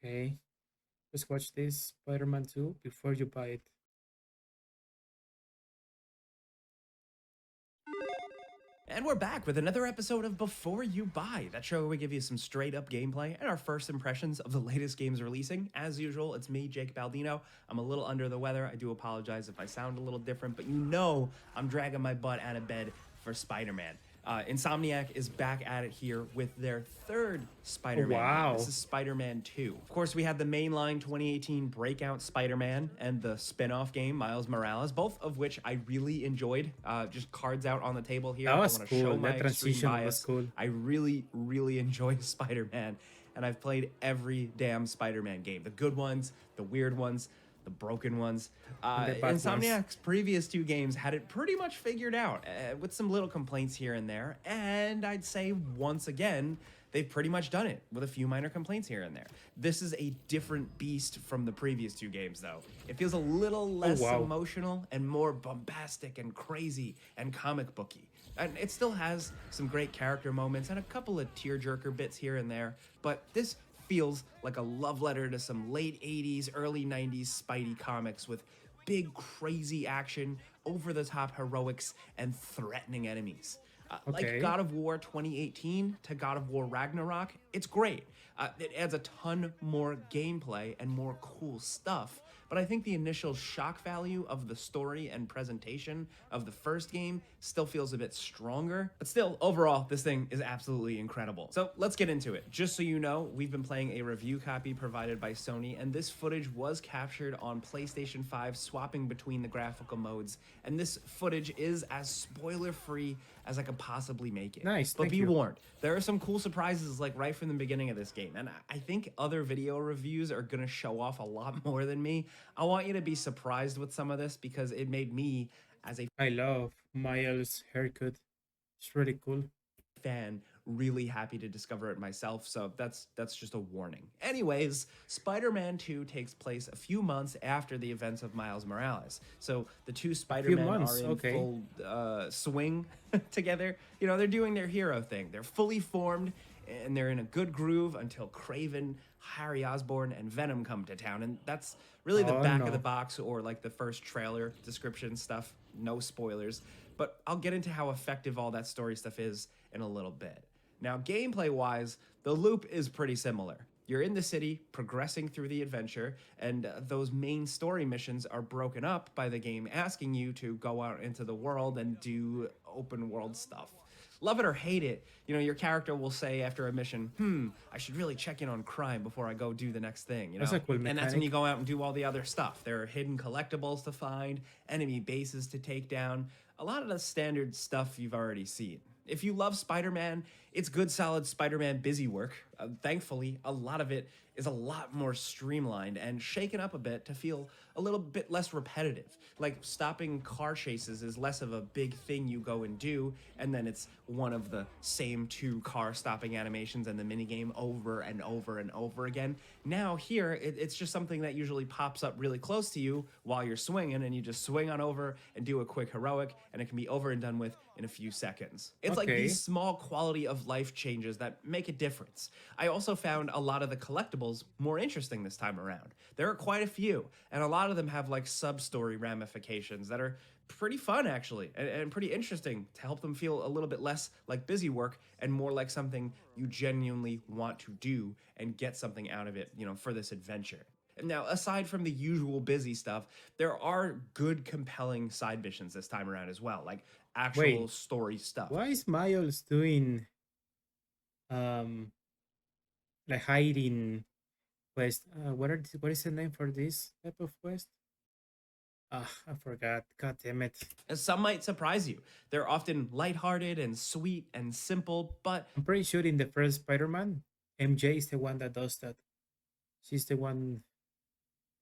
Okay, let's watch this Spider-Man 2 before you buy it. And we're back with another episode of Before You Buy, that show where we give you some straight up gameplay and our first impressions of the latest games releasing. As usual, it's me, Jake Baldino. I'm a little under the weather. I do apologize if I sound a little different, but you know I'm dragging my butt out of bed for Spider Man. Insomniac is back at it here with their third Oh, Spider Man game. This wow. is Spider Man 2. Of course, we had the mainline 2018 Breakout Spider Man and the spin off game Miles Morales, both of which I really enjoyed. Just cards out on the table That here. I was want to show cool. my That extreme transition was bias. cool. I really, really enjoy Spider Man, and I've played every damn Spider Man game, the good ones, the weird ones, the broken ones. And the bad ones. Insomniac's previous two games had it pretty much figured out, with some little complaints here and there. And I'd say once again, they've pretty much done it with a few minor complaints here and there. This is a different beast from the previous two games, though. It feels a little Oh, less wow. emotional and more bombastic and crazy and comic booky. And it still has some great character moments and a couple of tearjerker bits here and there, but this feels like a love letter to some late 80s, early 90s Spidey comics with big, crazy action, over the top heroics, and threatening enemies. Like Okay. God of War 2018 to God of War Ragnarok, it's great. It adds a ton more gameplay and more cool stuff, but I think the initial shock value of the story and presentation of the first game still feels a bit stronger. But still, overall, this thing is absolutely incredible. So let's get into it. Just so you know, we've been playing a review copy provided by Sony, and this footage was captured on PlayStation 5, swapping between the graphical modes, and this footage is as spoiler-free as I could possibly make it. Nice. But Thank be you. warned, there are some cool surprises like right from the beginning of this game, and I think other video reviews are gonna show off a lot more than me. I want you to be surprised with some of this because it made me, as a I love Miles' haircut. It's really cool. fan, really happy to discover it myself. So that's just a warning. Anyways, Spider-Man 2 takes place a few months after the events of Miles Morales. So the two A few Spider-Men are months. in Okay. full swing together. You know, they're doing their hero thing. They're fully formed and they're in a good groove until Craven, Harry Osborn, and Venom come to town. And that's really the Oh, back of the no. box or like the first trailer description stuff. No spoilers. But I'll get into how effective all that story stuff is in a little bit. Now, gameplay wise, the loop is pretty similar. You're in the city, progressing through the adventure, and those main story missions are broken up by the game asking you to go out into the world and do open world stuff. Love it or hate it, you know, your character will say after a mission, I should really check in on crime before I go do the next thing, you That's know? a cool And that's when you mechanic. go out and do all the other stuff. There are hidden collectibles to find, enemy bases to take down, a lot of the standard stuff you've already seen. If you love Spider Man, it's good, solid Spider Man busy work. Thankfully, a lot of it is a lot more streamlined and shaken up a bit to feel a little bit less repetitive. Like stopping car chases is less of a big thing you go and do, and then it's one of the same two car stopping animations in the minigame over and over and over again. Now, here, it's just something that usually pops up really close to you while you're swinging, and you just swing on over and do a quick heroic, and it can be over and done with in a few seconds. It's like these Okay. small quality of life changes that make a difference. I also found a lot of the collectibles more interesting this time around. There are quite a few, and a lot of them have like sub story ramifications that are pretty fun actually and pretty interesting to help them feel a little bit less like busy work and more like something you genuinely want to do and get something out of it, you know, for this adventure. Now, aside from the usual busy stuff, there are good, compelling side missions this time around as well, like actual Wait. story stuff. Why is Miles doing um like hiding quest? What is the name for this type of quest? Ah, I forgot. God damn it. And some might surprise you. They're often lighthearted and sweet and simple, but I'm pretty sure in the first Spider-Man, MJ is the one that does that. She's the one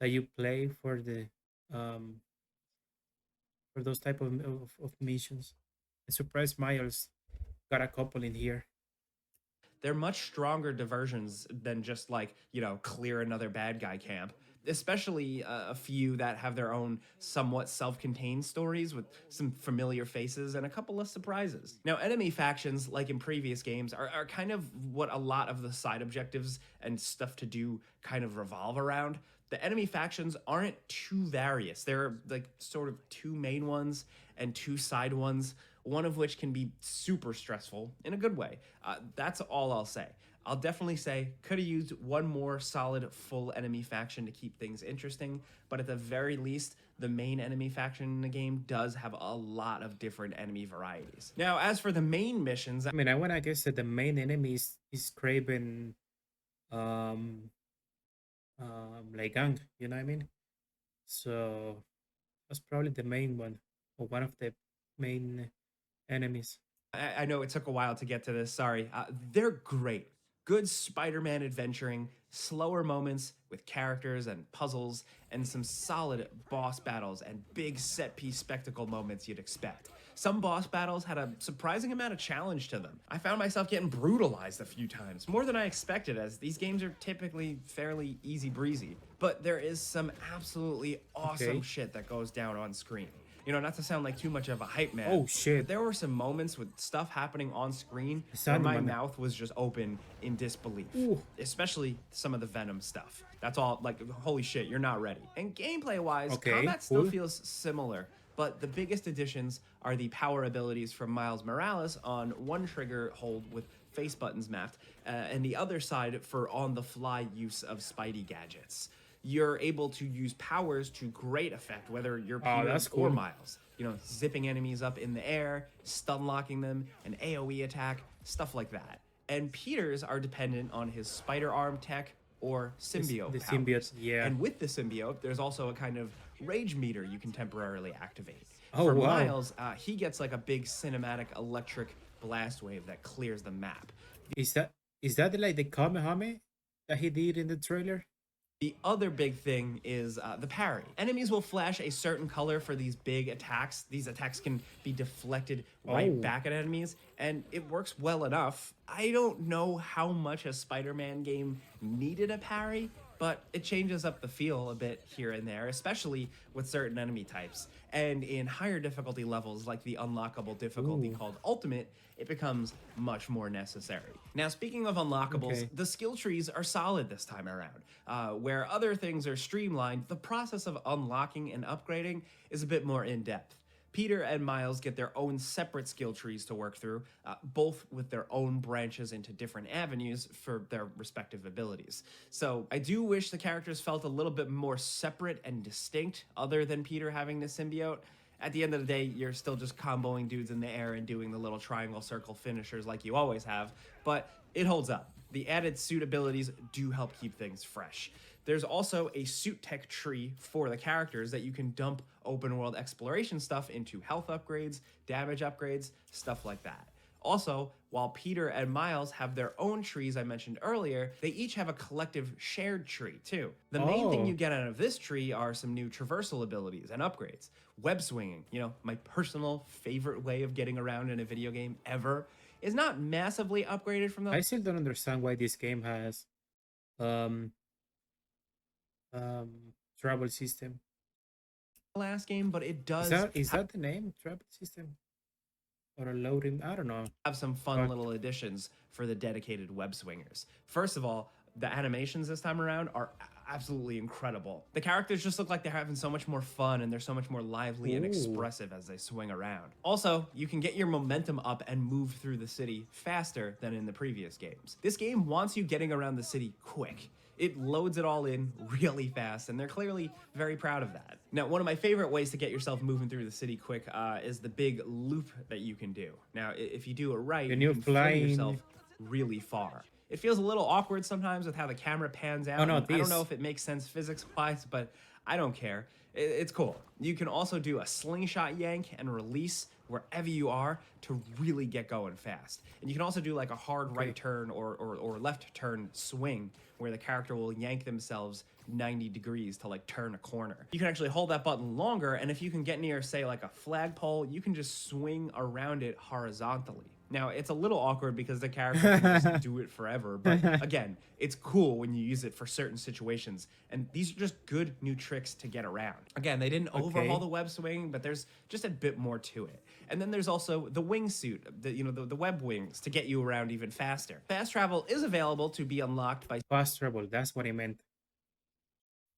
that you play um for those type of missions. I'm surprised Miles got a couple in here. they're much stronger diversions than just like, you know, clear another bad guy camp. especially a few that have their own somewhat self-contained stories with some familiar faces and a couple of surprises. Now, enemy factions, like in previous games, are kind of what a lot of the side objectives and stuff to do kind of revolve around. The enemy factions aren't too various. There are like sort of two main ones and two side ones, one of which can be super stressful in a good way. That's all I'll say. I'll definitely say could have used one more solid full enemy faction to keep things interesting, but at the very least, the main enemy faction in the game does have a lot of different enemy varieties. Now, as for the main missions, I mean, I want to guess that the main enemy is Craven, um, like gang. You know what I mean? So that's probably the main one, or one of the main enemies. I know it took a while to get to this. Sorry. They're great. Good Spider Man adventuring, slower moments with characters and puzzles, and some solid boss battles and big set piece spectacle moments you'd expect. Some boss battles had a surprising amount of challenge to them. I found myself getting brutalized a few times, more than I expected, as these games are typically fairly easy breezy. But there is some absolutely awesome Okay. shit that goes down on screen. You know, not to sound like too much of a hype man. Oh, shit. But there were some moments with stuff happening on screen where Sound my man. mouth was just open in disbelief. Ooh. Especially some of the Venom stuff. That's all, like, holy shit, you're not ready. And gameplay wise, Okay, combat still cool. feels similar. But the biggest additions are the power abilities from Miles Morales on one trigger hold with face buttons mapped, and the other side for on the fly use of Spidey gadgets. You're able to use powers to great effect, whether you're Peter that's or cool. Miles. You know, zipping enemies up in the air, stun locking them, an AoE attack, stuff like that. And Peter's are dependent on his spider arm tech or symbiote the powers. symbiote, yeah. And with the symbiote, there's also a kind of rage meter you can temporarily activate. Oh, For wow. Miles, he gets like a big cinematic electric blast wave that clears the map. Is that like the Kamehameha that he did in the trailer? The other big thing is the parry. Enemies will flash a certain color for these big attacks. These attacks can be deflected right Oh. back at enemies, and it works well enough. I don't know how much a Spider-Man game needed a parry, but it changes up the feel a bit here and there, especially with certain enemy types. And in higher difficulty levels, like the unlockable difficulty Ooh. called Ultimate, it becomes much more necessary. Now, speaking of unlockables, Okay. the skill trees are solid this time around. Where other things are streamlined, the process of unlocking and upgrading is a bit more in depth. Peter and Miles get their own separate skill trees to work through, both with their own branches into different avenues for their respective abilities. So I do wish the characters felt a little bit more separate and distinct, other than Peter having the symbiote. At the end of the day, you're still just comboing dudes in the air and doing the little triangle circle finishers like you always have, but it holds up. The added suit abilities do help keep things fresh. There's also a suit tech tree for the characters that you can dump open world exploration stuff into health upgrades, damage upgrades, stuff like that. Also, while Peter and Miles have their own trees I mentioned earlier, they each have a collective shared tree too. The main thing Oh. you get out of this tree are some new traversal abilities and upgrades. Web swinging, you know, my personal favorite way of getting around in a video game ever, is not massively upgraded from the I still don't understand why this game has um travel system. last game, but it does Is that the name? Travel system? Or a loading? I don't know. have some fun Fuck. little additions for the dedicated web swingers. First of all, the animations this time around are absolutely incredible. The characters just look like they're having so much more fun and they're so much more lively and Ooh. expressive as they swing around. Also, you can get your momentum up and move through the city faster than in the previous games. This game wants you getting around the city quick. It loads it all in really fast, and they're clearly very proud of that. Now, one of my favorite ways to get yourself moving through the city quick is the big loop that you can do. Now, if you do it right, When you you're can fling flying- yourself really far. It feels a little awkward sometimes with how the camera pans out. Oh, no, and I don't know this- if it makes sense physics-wise, but I don't care. It's cool. You can also do a slingshot yank and release wherever you are to really get going fast. And you can also do like a hard right turn or left turn swing where the character will yank themselves 90 degrees to like turn a corner. You can actually hold that button longer, and if you can get near, say, like a flagpole, you can just swing around it horizontally. Now, it's a little awkward because the character can just do it forever, but again, it's cool when you use it for certain situations, and these are just good new tricks to get around. Again, they didn't overhaul Okay. the web swing, but there's just a bit more to it. And then there's also the wingsuit, the web wings to get you around even faster. Fast travel is available to be unlocked by Fast travel, that's what I meant.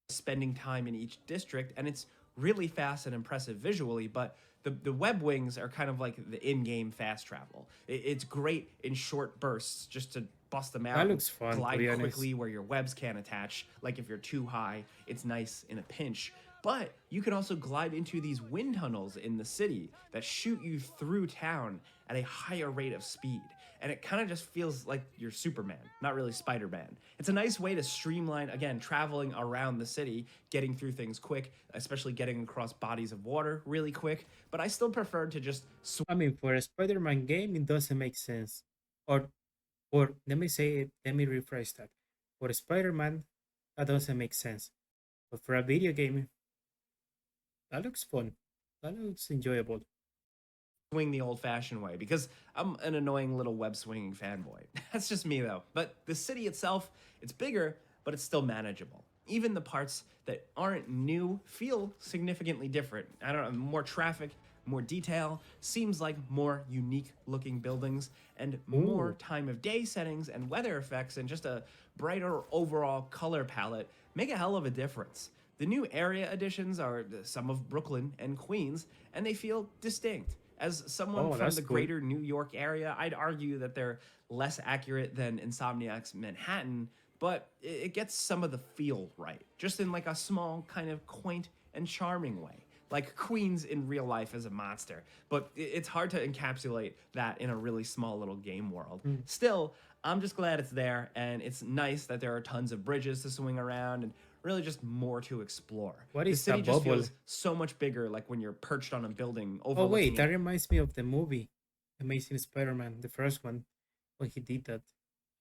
spending time in each district, and it's really fast and impressive visually, but the web wings are kind of like the in-game fast travel. It's great in short bursts just to bust them That out and looks fun, to glide be honest. quickly where your webs can't attach. Like if you're too high, it's nice in a pinch. But you can also glide into these wind tunnels in the city that shoot you through town at a higher rate of speed. And it kind of just feels like you're Superman, not really Spider Man. It's a nice way to streamline, again, traveling around the city, getting through things quick, especially getting across bodies of water really quick. But I still prefer to just I mean, for a Spider-Man game, it doesn't make sense. Or let me say it, let me rephrase that. For a Spider-Man, that doesn't make sense. But for a video game, that looks fun. That looks enjoyable. swing the old fashioned way because I'm an annoying little web swinging fanboy. That's just me though. But the city itself, it's bigger, but it's still manageable. Even the parts that aren't new feel significantly different. I don't know, more traffic, more detail, seems like more unique looking buildings, and more Ooh, time of day settings and weather effects and just a brighter overall color palette make a hell of a difference. The new area additions are some of Brooklyn and Queens, and they feel distinct. As someone oh, from that's the cool. greater New York area, I'd argue that they're less accurate than Insomniac's Manhattan, but it gets some of the feel right, just in like a small, kind of quaint and charming way. Like Queens in real life is a monster, but it's hard to encapsulate that in a really small little game world. Mm. Still, I'm just glad it's there, and it's nice that there are tons of bridges to swing around and really just more to explore. What The is city that just bubble? feels so much bigger, like when you're perched on a building Oh wait, overlooking that reminds me of the movie Amazing Spider-Man, the first one, when he did that.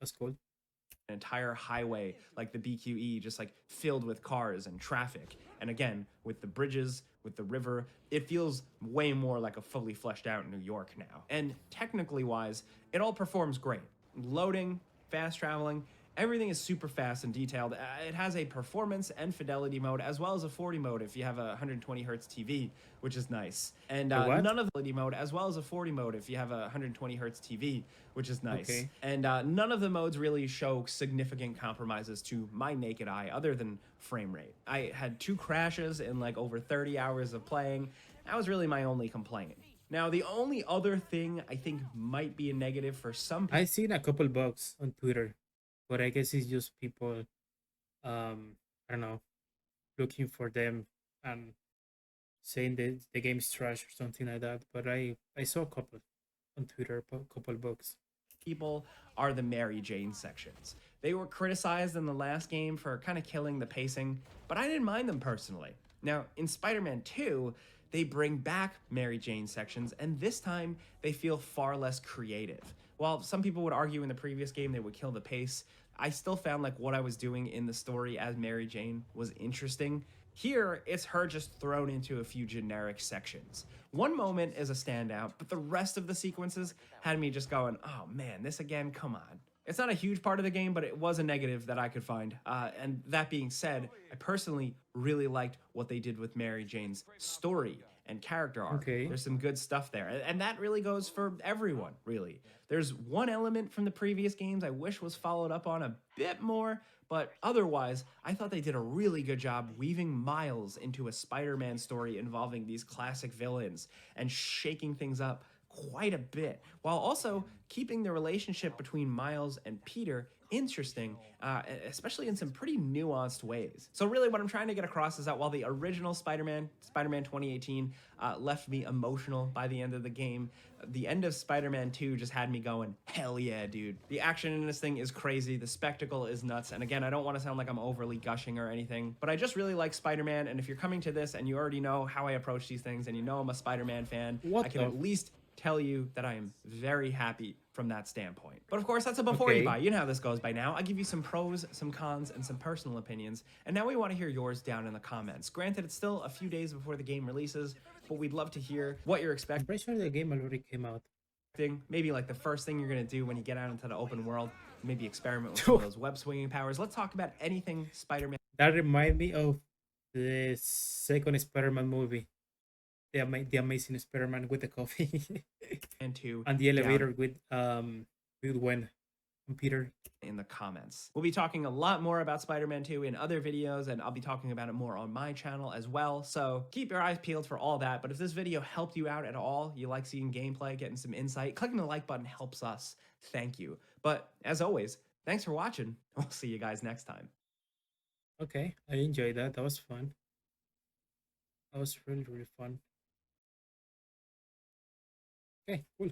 That's cool. an entire highway like the BQE, just like filled with cars and traffic. And again, with the bridges, with the river, it feels way more like a fully fleshed out New York now. And technically wise, it all performs great. Loading, fast traveling, everything is super fast and detailed. It has a performance and fidelity mode as well as a 40 mode if you have a 120 hertz TV, which is nice. And The what? none of the fidelity mode as well as a 40 mode if you have a 120 hertz TV, which is nice. Okay. And none of the modes really show significant compromises to my naked eye other than frame rate. I had 2 crashes in like over 30 hours of playing. That was really my only complaint. Now, the only other thing I think might be a negative for some people I seen a couple bugs on Twitter, but I guess it's just people, I don't know, looking for them and saying that the game is trash or something like that. But I saw a couple on Twitter, a couple bugs. people are the Mary Jane sections. They were criticized in the last game for kind of killing the pacing, but I didn't mind them personally. Now, in Spider Man 2, they bring back Mary Jane sections, and this time they feel far less creative. While some people would argue in the previous game they would kill the pace, I still found like what I was doing in the story as Mary Jane was interesting. Here, it's her just thrown into a few generic sections. One moment is a standout, but the rest of the sequences had me just going, oh man, this again, come on. It's not a huge part of the game, but it was a negative that I could find. And that being said, I personally really liked what they did with Mary Jane's story and character arc. Okay. There's some good stuff there. And that really goes for everyone, really. There's one element from the previous games I wish was followed up on a bit more, but otherwise, I thought they did a really good job weaving Miles into a Spider Man story involving these classic villains and shaking things up quite a bit, while also keeping the relationship between Miles and Peter interesting, especially in some pretty nuanced ways. So really what I'm trying to get across is that while the original Spider-Man, Spider-Man 2018, left me emotional by the end of the game, the end of Spider-Man 2 just had me going, hell yeah, dude. The action in this thing is crazy, the spectacle is nuts, and again, I don't want to sound like I'm overly gushing or anything, but I just really like Spider-Man, and if you're coming to this and you already know how I approach these things, and you know I'm a Spider-Man fan, What I can the? at least tell you that I am very happy from that standpoint. But of course, that's a before you Okay. buy. You know how this goes by now. I give you some pros, some cons, and some personal opinions. And now we want to hear yours down in the comments. Granted, it's still a few days before the game releases, but we'd love to hear what you're I'm expecting pretty sure the game already came out. maybe like the first thing you're going to do when you get out into the open world, maybe experiment with some of those web swinging powers. Let's talk about anything Spider-Man That remind me of the second Spider-Man movie, the Amazing Spider-Man with the coffee 2 and the down elevator with Gwen and Peter. in the comments. We'll be talking a lot more about Spider-Man 2 in other videos, and I'll be talking about it more on my channel as well. So keep your eyes peeled for all that. But if this video helped you out at all, you like seeing gameplay, getting some insight, clicking the like button helps us. Thank you. But as always, thanks for watching. We'll see you guys next time. Okay, I enjoyed that. That was fun. That was really, really fun. Okay, cool.